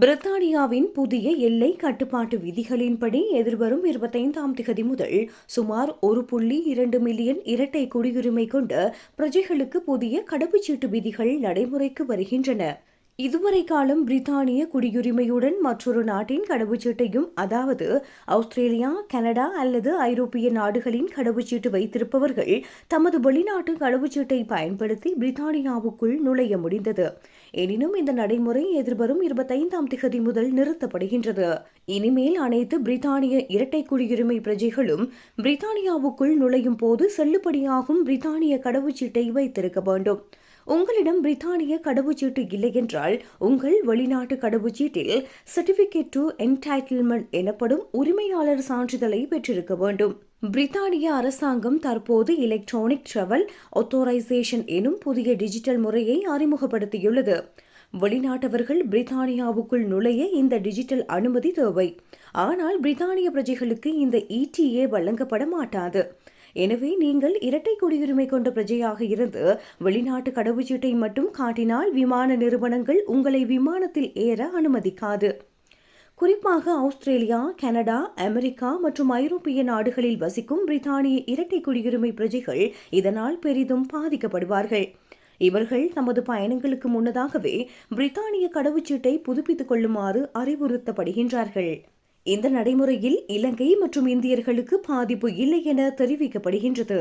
பிரித்தானியாவின் புதிய எல்லை கட்டுப்பாட்டு விதிகளின்படி எதிர்வரும் 25ஆம் திகதி முதல் சுமார் 1.2 மில்லியன் இரட்டை குடியுரிமை கொண்ட பிரஜைகளுக்கு புதிய கடவுச்சீட்டு விதிகள் நடைமுறைக்கு வருகின்றன. இதுவரை காலம் பிரித்தானிய குடியுரிமையுடன் மற்றொரு நாட்டின் கடவுச்சீட்டையும், அதாவது ஆஸ்திரேலியா, கனடா அல்லது ஐரோப்பிய நாடுகளின் கடவுச்சீட்டு வைத்திருப்பவர்கள் தமது வெளிநாட்டு கடவுச்சீட்டை பயன்படுத்தி பிரித்தானியாவுக்குள் நுழைய முடிந்தது. எனினும் இந்த நடைமுறை எதிர்வரும் 25ஆம் திகதி முதல் நிறுத்தப்படுகின்றது. இனிமேல் அனைத்து பிரித்தானிய இரட்டை குடியுரிமை பிரஜைகளும் பிரித்தானியாவுக்குள் நுழையும் போது செல்லுபடியாகும் பிரித்தானிய கடவுச்சீட்டை வைத்திருக்க வேண்டும். உங்களிடம் பிரித்தானிய கடவுச்சீட்டு இல்லை என்றால் உங்கள் வெளிநாட்டு கடவுச்சீட்டில் சர்டிபிகேட் டு என்டைட்டில்மெண்ட் எனப்படும் உரிமையாளர் சான்றிதழை பெற்றிருக்க வேண்டும். பிரித்தானிய அரசாங்கம் தற்போது எலக்ட்ரானிக் டிராவல் ஆத்தோரைசேஷன் எனும் புதிய டிஜிட்டல் முறையை அறிமுகப்படுத்தியுள்ளது. வெளிநாட்டவர்கள் பிரித்தானியாவுக்குள் நுழைய இந்த டிஜிட்டல் அனுமதி தேவை. ஆனால் பிரித்தானிய பிரஜைகளுக்கு இந்த ETA வழங்கப்பட மாட்டாது. எனவே நீங்கள் இரட்டை குடியுரிமை கொண்ட பிரஜையாக இருந்து வெளிநாட்டு கடவுச்சீட்டை மட்டும் காட்டினால் விமான நிறுவனங்கள் உங்களை விமானத்தில் ஏற அனுமதிக்காது. குறிப்பாக ஆஸ்திரேலியா, கனடா, அமெரிக்கா மற்றும் ஐரோப்பிய நாடுகளில் வசிக்கும் பிரித்தானிய இரட்டை குடியுரிமை பிரஜைகள் இதனால் பெரிதும் பாதிக்கப்படுவார்கள். இவர்கள் தமது பயணங்களுக்கு முன்னதாகவே பிரித்தானிய கடவுச்சீட்டை புதுப்பித்துக் கொள்ளுமாறு அறிவுறுத்தப்படுகின்றார்கள். இந்த நடைமுறையில் இலங்கை மற்றும் இந்தியர்களுக்கு பாதிப்பு இல்லை என தெரிவிக்கப்படுகின்றது.